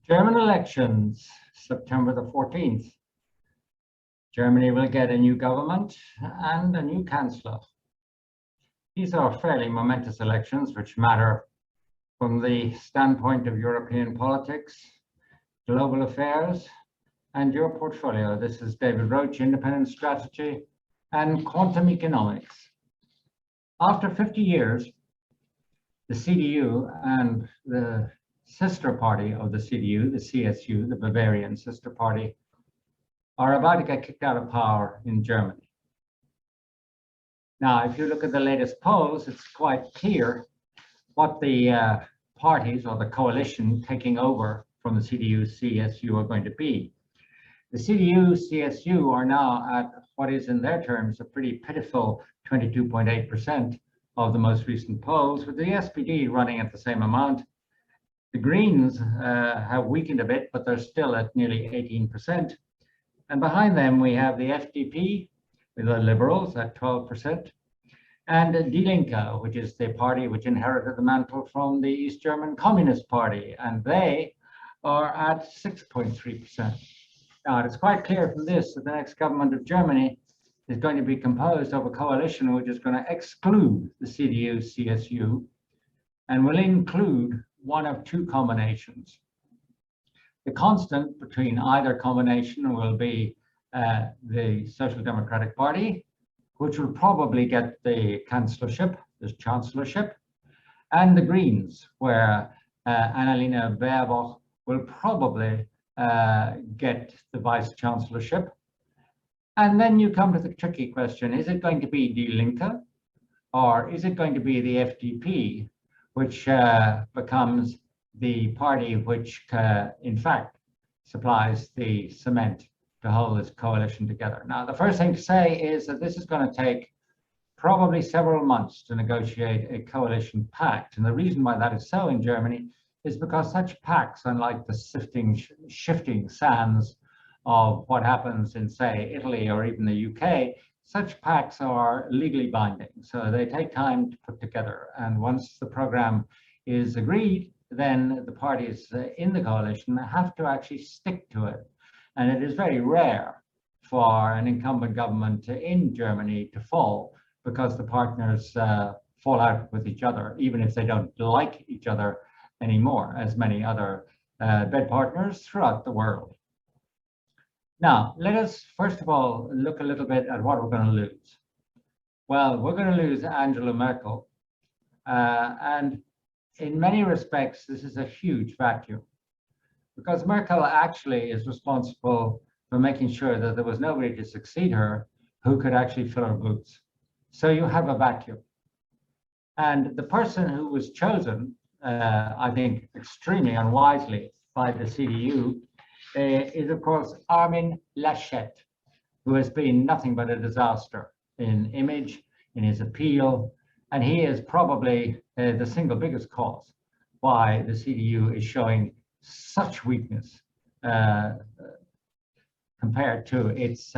German elections, September the 14th. Germany will get a new government and a new chancellor. These are fairly momentous elections which matter from the standpoint of European politics, global affairs, and your portfolio. This is David Roach, Independent Strategy and Quantum Economics. After 50 years, the CDU and the sister party of the CDU, the CSU, the Bavarian sister party, are about to get kicked out of power in Germany. Now, if you look at the latest polls, it's quite clear what the parties or the coalition taking over from the CDU, CSU are going to be. The CDU, CSU are now at what is in their terms a pretty pitiful 22.8% of the most recent polls, with the SPD running at the same amount. The Greens have weakened a bit, but they're still at nearly 18%. And behind them, we have the FDP, with the Liberals at 12%, and Die Linke, which is the party which inherited the mantle from the East German Communist Party, and they are at 6.3%. Now, it's quite clear from this that the next government of Germany is going to be composed of a coalition which is going to exclude the CDU, CSU, and will include one of two combinations. The constant between either combination will be the Social Democratic Party, which will probably get the chancellorship, and the Greens, where Annalena Baerbock will probably get the vice chancellorship. And then you come to the tricky question: is it going to be Die Linke, or is it going to be the FDP, which becomes the party which, in fact, supplies the cement to hold this coalition together? Now, the first thing to say is that this is going to take probably several months to negotiate a coalition pact. And the reason why that is so in Germany is because such pacts, unlike the shifting sands of what happens in, say, Italy or even the UK, such pacts are legally binding. So they take time to put together. And once the program is agreed, then the parties in the coalition have to actually stick to it. And it is very rare for an incumbent government in Germany to fall, because the partners fall out with each other, even if they don't like each other anymore, as many other bed partners throughout the world. Now, let us first of all look a little bit at what we're going to lose. Well, we're going to lose Angela Merkel, and in many respects, this is a huge vacuum, because Merkel actually is responsible for making sure that there was nobody to succeed her who could actually fill her boots. So you have a vacuum. And the person who was chosen, I think extremely unwisely, by the CDU is, of course, Armin Laschet, who has been nothing but a disaster in image, in his appeal, and he is probably the single biggest cause why the CDU is showing such weakness compared to its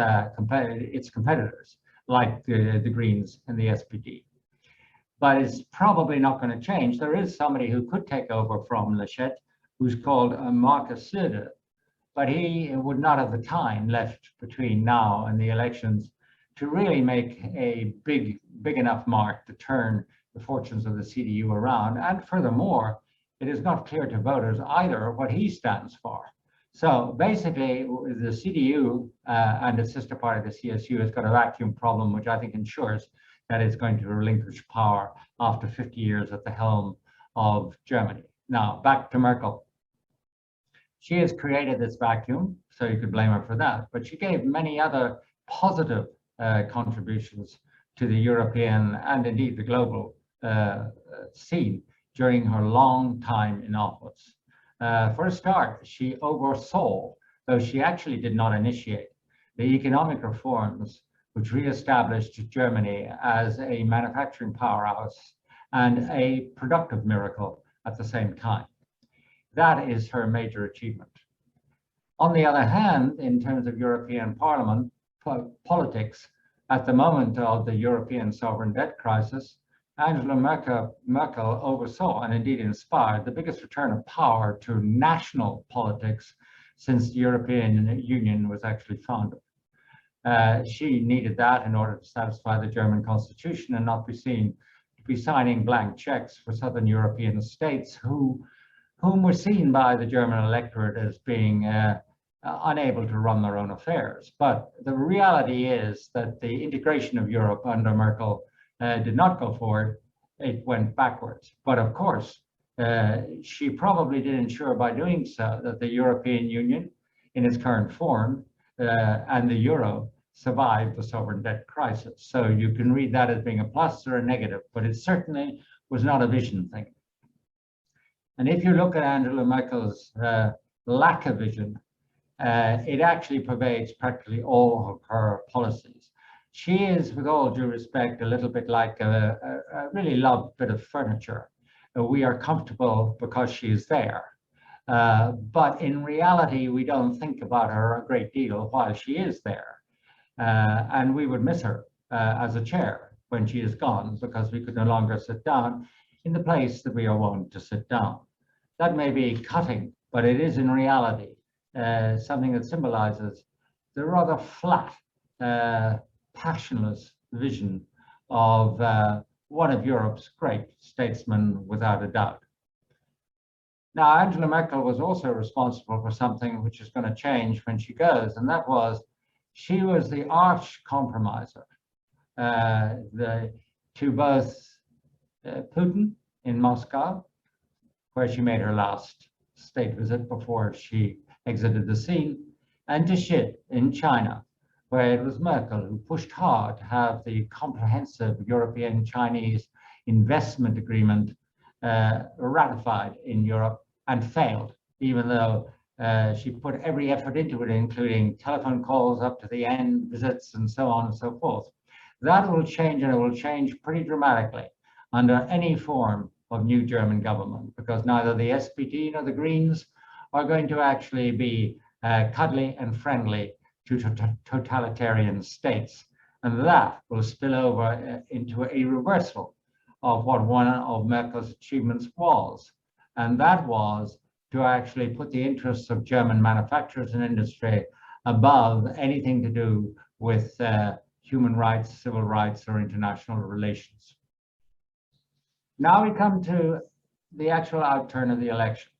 competitors, like the Greens and the SPD. But it's probably not going to change. There is somebody who could take over from Laschet, who's called Markus Söder, but he would not have the time left between now and the elections to really make a big enough mark to turn the fortunes of the CDU around. And furthermore, it is not clear to voters either what he stands for. So basically, the CDU and its sister party, the CSU, has got a vacuum problem, which I think ensures that it's going to relinquish power after 50 years at the helm of Germany. Now, back to Merkel. She has created this vacuum, so you could blame her for that, but she gave many other positive contributions to the European and indeed the global scene during her long time in office. For a start, she oversaw, though she actually did not initiate, the economic reforms which re-established Germany as a manufacturing powerhouse and a productive miracle at the same time. That is her major achievement. On the other hand, in terms of European Parliament politics, at the moment of the European sovereign debt crisis, Angela Merkel oversaw and indeed inspired the biggest return of power to national politics since the European Union was actually founded. She needed that in order to satisfy the German constitution and not be seen to be signing blank checks for Southern European states whom were seen by the German electorate as being unable to run their own affairs. But the reality is that the integration of Europe under Merkel did not go forward, it went backwards. But of course, she probably did ensure by doing so that the European Union in its current form and the euro survived the sovereign debt crisis. So you can read that as being a plus or a negative, but it certainly was not a vision thing. And if you look at Angela Merkel's lack of vision, it actually pervades practically all of her policies. She is, with all due respect, a little bit like a really loved bit of furniture. We are comfortable because she is there. But in reality, we don't think about her a great deal while she is there. And we would miss her as a chair when she is gone, because we could no longer sit down in the place that we are wont to sit down. That may be cutting, but it is in reality something that symbolizes the rather flat, passionless vision of one of Europe's great statesmen, without a doubt. Now, Angela Merkel was also responsible for something which is going to change when she goes, and that was she was the arch compromiser to both Putin in Moscow, where she made her last state visit before she exited the scene, and to Xi in China, where it was Merkel who pushed hard to have the comprehensive European-Chinese investment agreement ratified in Europe, and failed, even though she put every effort into it, including telephone calls up to the end, visits, and so on and so forth. That will change, and it will change pretty dramatically under any form of new German government, because neither the SPD nor the Greens are going to actually be cuddly and friendly to totalitarian states. And that will spill over into a reversal of what one of Merkel's achievements was. And that was to actually put the interests of German manufacturers and industry above anything to do with human rights, civil rights, or international relations. Now we come to the actual outturn of the election.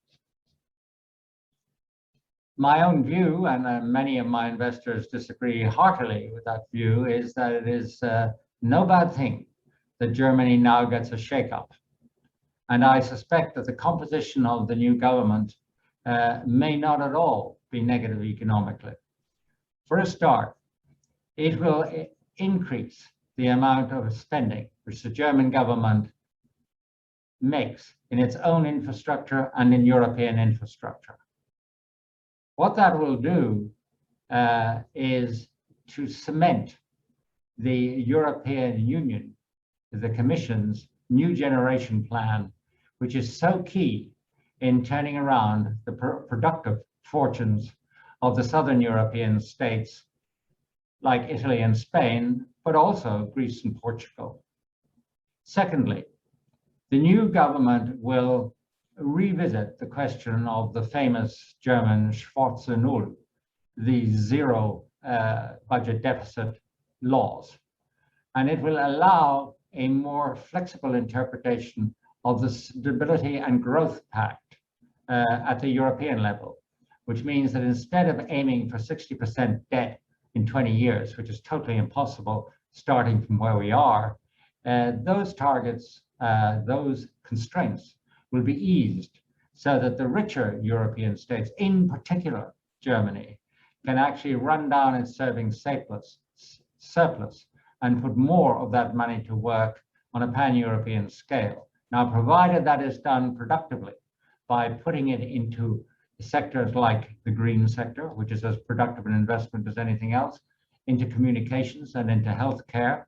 My own view, and many of my investors disagree heartily with that view, is that it is no bad thing that Germany now gets a shake-up. And I suspect that the composition of the new government may not at all be negative economically. For a start, it will increase the amount of spending which the German government makes in its own infrastructure and in European infrastructure. What that will do is to cement the European Union, the Commission's new generation plan, which is so key in turning around the productive fortunes of the Southern European states like Italy and Spain, but also Greece and Portugal. Secondly, the new government will revisit the question of the famous German Schwarze Null, the zero budget deficit laws. And it will allow a more flexible interpretation of the Stability and Growth Pact at the European level, which means that instead of aiming for 60% debt in 20 years, which is totally impossible starting from where we are, those targets, those constraints will be eased so that the richer European states, in particular Germany, can actually run down its serving surplus and put more of that money to work on a pan-European scale. Now, provided that is done productively by putting it into sectors like the green sector, which is as productive an investment as anything else, into communications and into healthcare,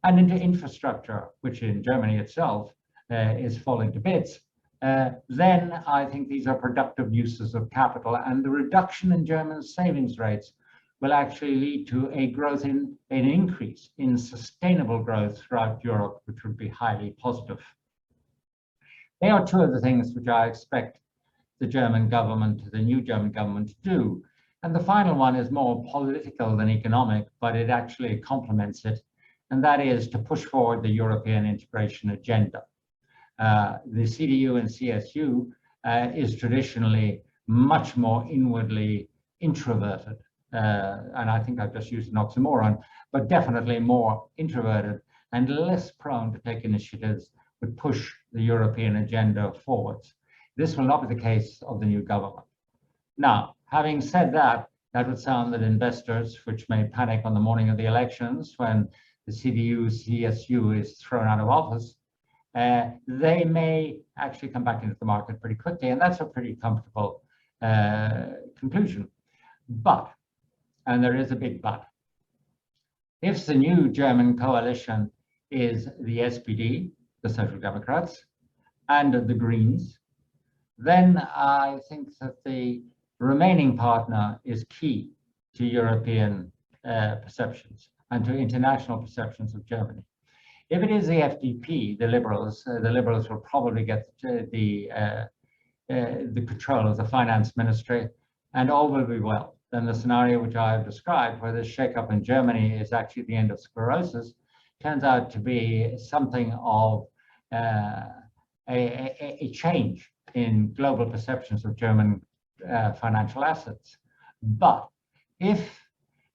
and into infrastructure, which in Germany itself is falling to bits, then I think these are productive uses of capital, and the reduction in German savings rates will actually lead to a growth in an increase in sustainable growth throughout Europe, which would be highly positive. They are two of the things which I expect the German government, the new German government, to do. And the final one is more political than economic, but it actually complements it, and that is to push forward the European integration agenda. The CDU and CSU is traditionally much more inwardly introverted, and I think I've just used an oxymoron, but definitely more introverted and less prone to take initiatives that push the European agenda forwards. This will not be the case of the new government. Now, having said that, that would sound that investors, which may panic on the morning of the elections when the CDU-CSU is thrown out of office, they may actually come back into the market pretty quickly, and that's a pretty comfortable conclusion. But, and there is a big but, if the new German coalition is the SPD, the Social Democrats, and the Greens, then I think that the remaining partner is key to European perceptions and to international perceptions of Germany. If it is the FDP, the Liberals will probably get the control of the finance ministry, and all will be well. Then the scenario which I have described, where this shakeup in Germany is actually the end of sclerosis, turns out to be something of a change in global perceptions of German financial assets. But if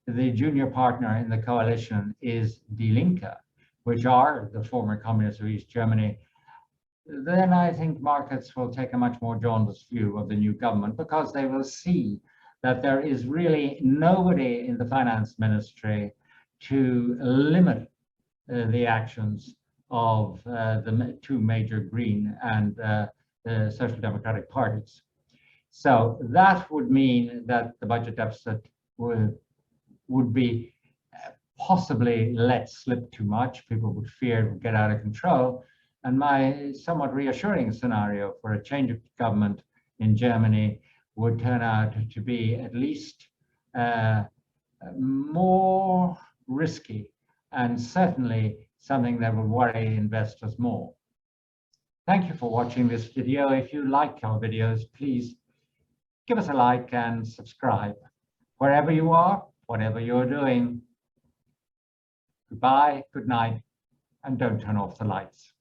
the junior partner in the coalition is Die Linke, which are the former communists of East Germany, then I think markets will take a much more jaundiced view of the new government, because they will see that there is really nobody in the finance ministry to limit the actions of the two major Green and Social Democratic parties. So that would mean that the budget deficit would be possibly let slip too much. People would fear it would get out of control. And my somewhat reassuring scenario for a change of government in Germany would turn out to be at least more risky, and certainly something that would worry investors more. Thank you for watching this video. If you like our videos, please give us a like and subscribe. Wherever you are, whatever you're doing, goodbye, good night, and don't turn off the lights.